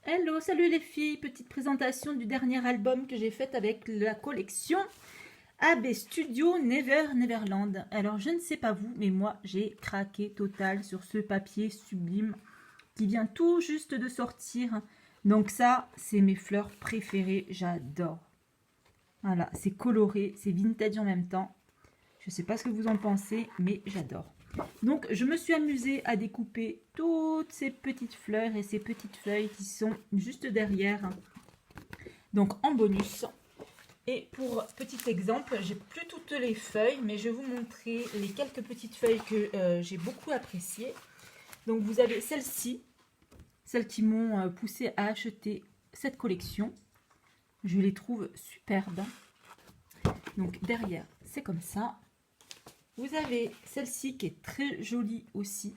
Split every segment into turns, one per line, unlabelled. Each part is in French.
Hello, salut les filles, petite présentation du dernier album que j'ai fait avec la collection AB Studio Never Neverland. Alors je ne sais pas vous, mais moi j'ai craqué total sur ce papier sublime qui vient tout juste de sortir. Donc ça, c'est mes fleurs préférées, j'adore. Voilà, c'est coloré, c'est vintage en même temps. Je ne sais pas ce que vous en pensez, mais j'adore. Donc, je me suis amusée à découper toutes ces petites fleurs et ces petites feuilles qui sont juste derrière. Donc, en bonus. Et pour petit exemple, j'ai plus toutes les feuilles, mais je vais vous montrer les quelques petites feuilles que j'ai beaucoup appréciées. Donc, vous avez celles-ci, celles qui m'ont poussé à acheter cette collection. Je les trouve superbes. Donc, derrière, c'est comme ça. Vous avez celle-ci qui est très jolie aussi.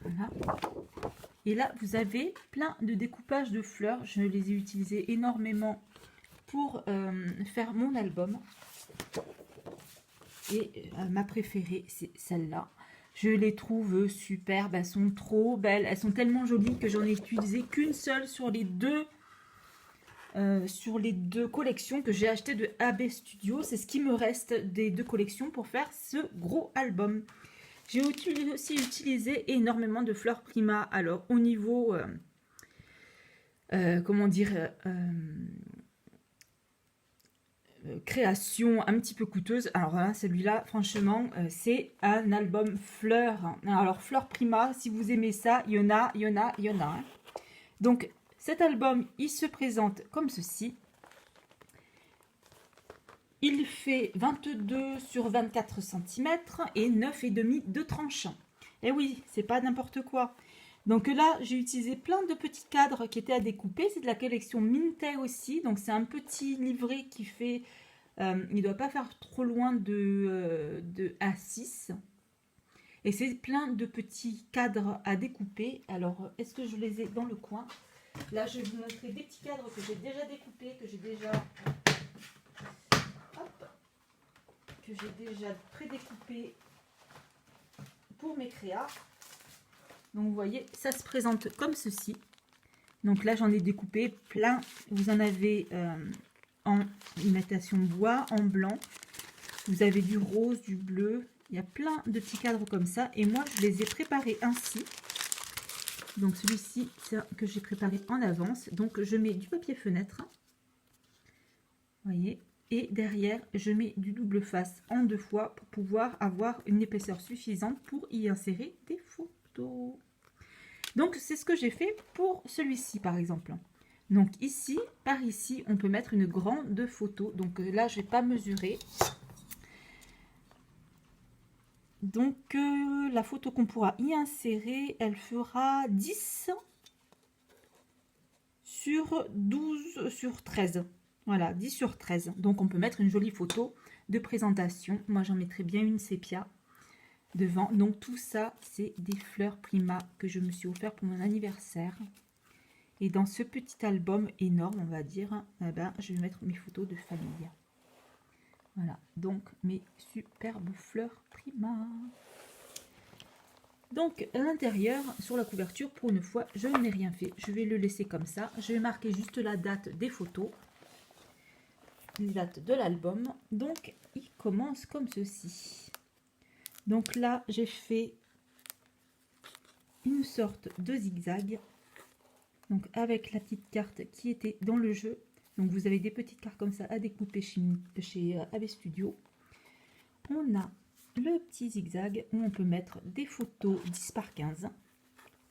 Voilà. Et là, vous avez plein de découpages de fleurs. Je les ai utilisées énormément pour faire mon album. Et ma préférée, c'est celle-là. Je les trouve superbes. Elles sont trop belles. Elles sont tellement jolies que j'en ai utilisé qu'une seule sur les deux collections que j'ai achetées de AB Studio. C'est ce qui me reste des deux collections pour faire ce gros album. J'ai aussi utilisé énormément de fleurs Prima. Alors au niveau comment dire, création un petit peu coûteuse. Alors hein, celui-là, franchement, c'est un album fleurs. Alors fleurs Prima, si vous aimez ça, il y en a. Hein. Donc cet album, il se présente comme ceci. Il fait 22 sur 24 cm et 9,5 de tranchant. Et oui, c'est pas n'importe quoi. Donc là, j'ai utilisé plein de petits cadres qui étaient à découper. C'est de la collection Minté aussi. Donc c'est un petit livret qui fait... il ne doit pas faire trop loin de A6. Et c'est plein de petits cadres à découper. Alors, est-ce que je les ai dans le coin? Là, je vais vous montrer des petits cadres que j'ai déjà découpés, que j'ai déjà prédécoupé pour mes créas. Donc vous voyez, ça se présente comme ceci. Donc là j'en ai découpé plein. Vous en avez en imitation bois, en blanc. Vous avez du rose, du bleu. Il y a plein de petits cadres comme ça. Et moi je les ai préparés ainsi. Donc celui-ci, c'est que j'ai préparé en avance. Donc je mets du papier fenêtre. Vous voyez. Et derrière, je mets du double face en 2 fois pour pouvoir avoir une épaisseur suffisante pour y insérer des photos. Donc, c'est ce que j'ai fait pour celui-ci, par exemple. Donc, ici, par ici, on peut mettre une grande photo. Donc, là, je ne vais pas mesurer. Donc, la photo qu'on pourra y insérer, elle fera 10 sur 12 sur 13. Voilà, 10 sur 13. Donc, on peut mettre une jolie photo de présentation. Moi, j'en mettrai bien une sépia devant. Donc, tout ça, c'est des fleurs Prima que je me suis offert pour mon anniversaire. Et dans ce petit album énorme, on va dire, eh ben, je vais mettre mes photos de famille. Voilà, donc mes superbes fleurs Prima. Donc, à l'intérieur, sur la couverture, pour une fois, je n'ai rien fait. Je vais le laisser comme ça. Je vais marquer juste la date des photos. Date de l'album. Donc il commence comme ceci. Donc là j'ai fait une sorte de zigzag, donc avec la petite carte qui était dans le jeu. Donc vous avez des petites cartes comme ça à découper chez AB Studio. On a le petit zigzag où on peut mettre des photos 10 par 15.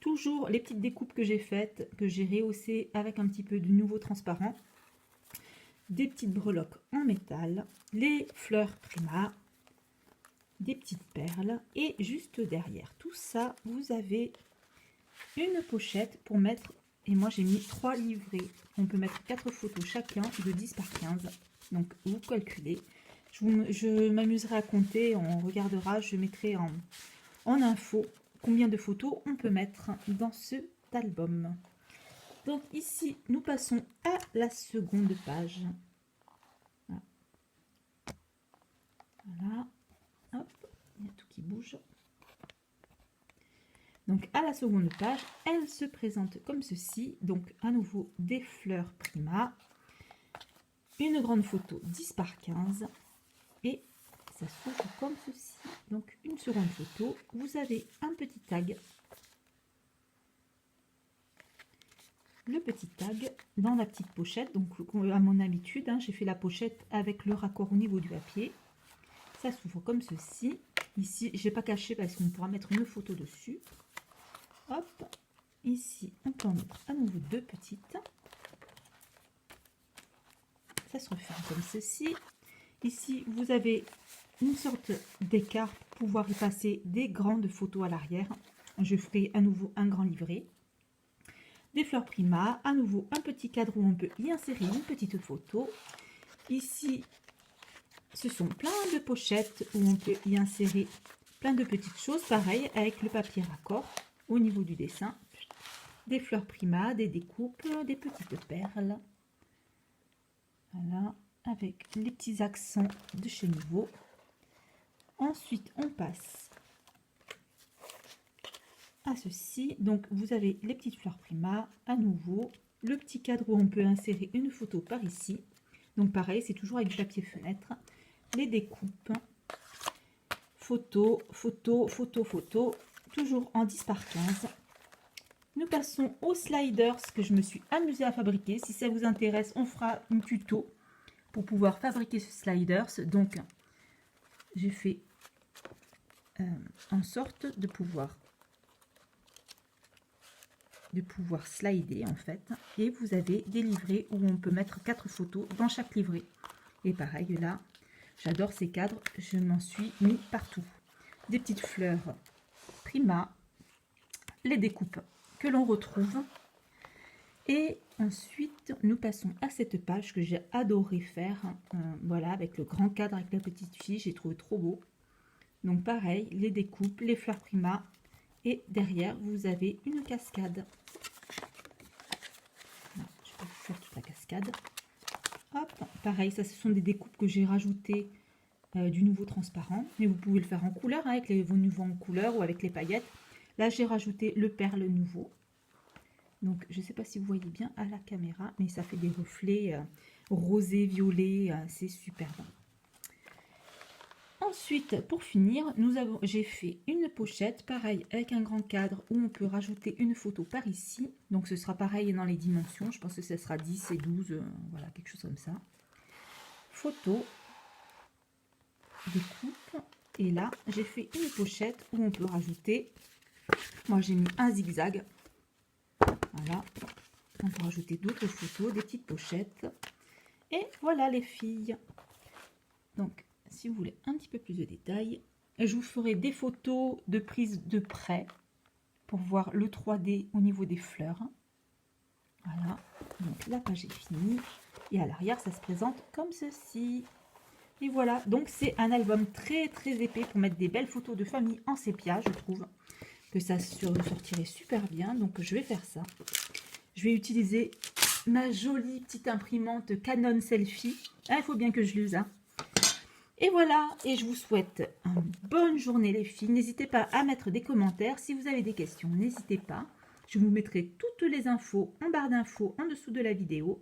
Toujours les petites découpes que j'ai faites, que j'ai rehaussées avec un petit peu de nouveau transparent. Des petites breloques en métal, les fleurs Prima, des petites perles et juste derrière tout ça vous avez une pochette pour mettre, et moi j'ai mis 3 livrets, on peut mettre 4 photos chacun de 10 par 15, donc vous calculez. Je m'amuserai à compter, on regardera, je mettrai en info combien de photos on peut mettre dans cet album. Donc ici, nous passons à la seconde page. Voilà. Hop, il y a tout qui bouge. Donc à la seconde page, elle se présente comme ceci. Donc à nouveau des fleurs Prima, une grande photo 10 par 15 et ça s'ouvre comme ceci. Donc une seconde photo, vous avez un petit tag. Le petit tag dans la petite pochette. Donc à mon habitude, hein, j'ai fait la pochette avec le raccord au niveau du papier. Ça s'ouvre comme ceci. Ici, je n'ai pas caché parce qu'on pourra mettre une photo dessus. Hop, ici, on peut en mettre à nouveau deux petites. Ça se referme comme ceci. Ici, vous avez une sorte d'écart pour pouvoir y passer des grandes photos à l'arrière. Je ferai à nouveau un grand livret. Des fleurs Prima, à nouveau un petit cadre où on peut y insérer une petite photo. Ici, ce sont plein de pochettes où on peut y insérer plein de petites choses. Pareil avec le papier raccord au niveau du dessin. Des fleurs Prima, des découpes, des petites perles. Voilà, avec les petits accents de chez Nouveau. Ensuite, on passe à ceci. Donc, vous avez les petites fleurs Prima, à nouveau. Le petit cadre où on peut insérer une photo par ici. Donc, pareil, c'est toujours avec du papier fenêtre. Les découpes. Photo, photo, photo, photo. Toujours en 10 par 15. Nous passons aux sliders que je me suis amusée à fabriquer. Si ça vous intéresse, on fera un tuto pour pouvoir fabriquer ce sliders. Donc, j'ai fait en sorte de pouvoir slider en fait. Et vous avez des livrets où on peut mettre 4 photos dans chaque livret. Et pareil là, j'adore ces cadres, je m'en suis mis partout. Des petites fleurs Prima, les découpes que l'on retrouve. Et ensuite, nous passons à cette page que j'ai adoré faire. Voilà, avec le grand cadre, avec la petite fille, j'ai trouvé trop beau. Donc pareil, les découpes, les fleurs Prima. Et derrière, vous avez une cascade. Non, je vais vous faire toute la cascade. Hop, pareil, ça ce sont des découpes que j'ai rajoutées du nouveau transparent. Mais vous pouvez le faire en couleur, hein, avec vos nouveaux en couleur ou avec les paillettes. Là, j'ai rajouté le perle nouveau. Donc, je ne sais pas si vous voyez bien à la caméra, mais ça fait des reflets rosés, violets, c'est superbe. Ensuite, pour finir, j'ai fait une pochette, pareil, avec un grand cadre où on peut rajouter une photo par ici. Donc, ce sera pareil dans les dimensions. Je pense que ce sera 10 et 12, voilà, quelque chose comme ça. Photo, découpe. Et là, j'ai fait une pochette où on peut rajouter, moi j'ai mis un zigzag. Voilà, on peut rajouter d'autres photos, des petites pochettes. Et voilà les filles. Donc, si vous voulez un petit peu plus de détails, je vous ferai des photos de prise de près pour voir le 3D au niveau des fleurs. Voilà, donc la page est finie. Et à l'arrière, ça se présente comme ceci. Et voilà, donc c'est un album très très épais pour mettre des belles photos de famille en sépia, je trouve que ça sortirait super bien. Donc je vais faire ça. Je vais utiliser ma jolie petite imprimante Canon Selfie. Ah, il faut bien que je l'use. Hein. Et voilà, et je vous souhaite une bonne journée les filles. N'hésitez pas à mettre des commentaires. Si vous avez des questions, n'hésitez pas. Je vous mettrai toutes les infos en barre d'infos en dessous de la vidéo.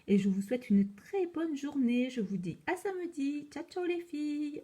Et je vous souhaite une très bonne journée. Je vous dis à samedi. Ciao, ciao les filles.